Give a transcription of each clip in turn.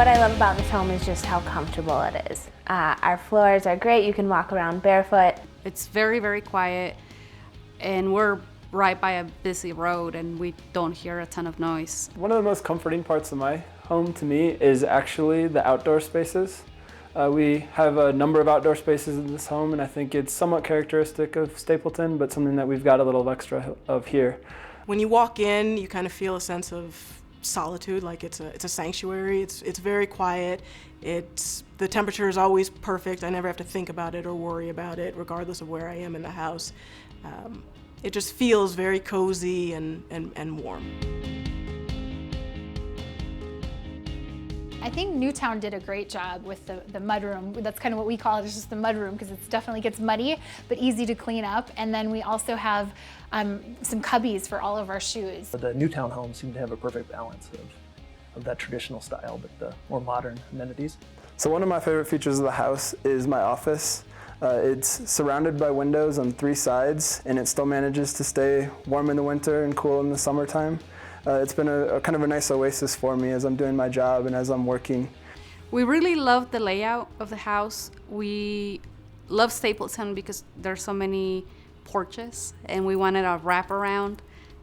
What I love about this home is just how comfortable it is. Our floors are great. You can walk around barefoot. It's very, very quiet, and we're right by a busy road and we don't hear a ton of noise. One of the most comforting parts of my home to me is actually the outdoor spaces. We have a number of outdoor spaces in this home, and I think it's somewhat characteristic of Stapleton, but something that we've got a little extra of here. When you walk in, you kind of feel a sense of solitude, like it's a sanctuary. It's very quiet. The temperature is always perfect. I never have to think about it or worry about it, regardless of where I am in the house. It just feels very cozy and warm. I think Newtown did a great job with the mudroom. That's kind of what we call it, it's just the mudroom, because it definitely gets muddy, but easy to clean up. And then we also have some cubbies for all of our shoes. The Newtown homes seem to have a perfect balance of that traditional style, but the more modern amenities. So one of my favorite features of the house is my office. It's surrounded by windows on 3 sides, and it still manages to stay warm in the winter and cool in the summertime. It's been a kind of a nice oasis for me as I'm doing my job and as I'm working. We really love the layout of the house. We love Stapleton because there's so many porches, and we wanted a wraparound,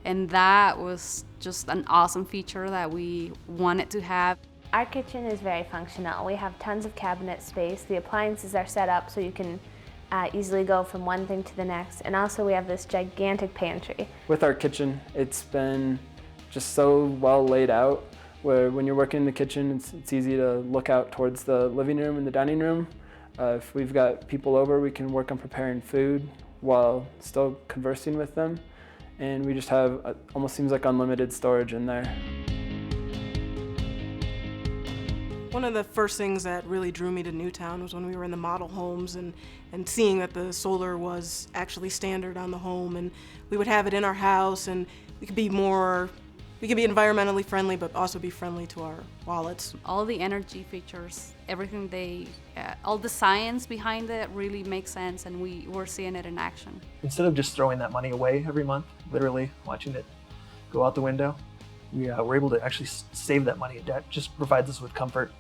and that was just an awesome feature that we wanted to have. Our kitchen is very functional. We have tons of cabinet space. The appliances are set up so you can easily go from one thing to the next. And also we have this gigantic pantry. With our kitchen, it's been just so well laid out, where when you're working in the kitchen, it's easy to look out towards the living room and the dining room. If we've got people over, we can work on preparing food while still conversing with them. And we just have, almost seems like unlimited storage in there. One of the first things that really drew me to Newtown was when we were in the model homes and seeing that the solar was actually standard on the home, and we would have it in our house, and we could be environmentally friendly but also be friendly to our wallets. All the energy features, everything all the science behind it really makes sense, and we're seeing it in action. Instead of just throwing that money away every month, literally watching it go out the window, we're able to actually save that money. That just provides us with comfort.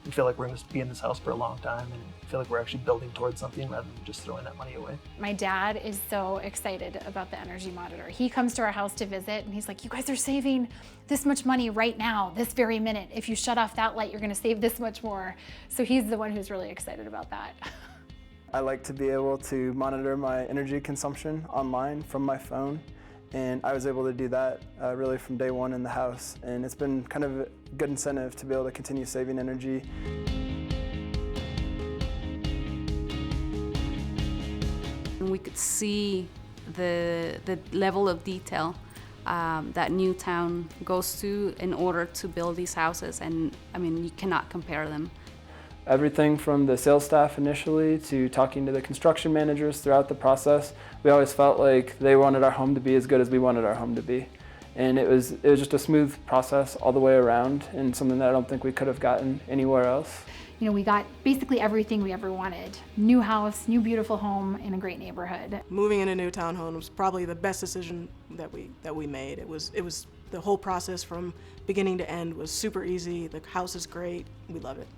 We feel like we're going to be in this house for a long time, and feel like we're actually building towards something rather than just throwing that money away. My dad is so excited about the energy monitor. He comes to our house to visit, and he's like, you guys are saving this much money right now, this very minute. If you shut off that light, you're going to save this much more. So he's the one who's really excited about that. I like to be able to monitor my energy consumption online from my phone. And I was able to do that really from day one in the house. And it's been kind of a good incentive to be able to continue saving energy. And we could see the level of detail that Newtown goes to in order to build these houses. And I mean, you cannot compare them. Everything from the sales staff initially to talking to the construction managers throughout the process, we always felt like they wanted our home to be as good as we wanted our home to be. And it was just a smooth process all the way around, and something that I don't think we could have gotten anywhere else. You know, we got basically everything we ever wanted. New house, new beautiful home in a great neighborhood. Moving into Newtown home was probably the best decision that we made. It was the whole process from beginning to end was super easy. The house is great. We love it.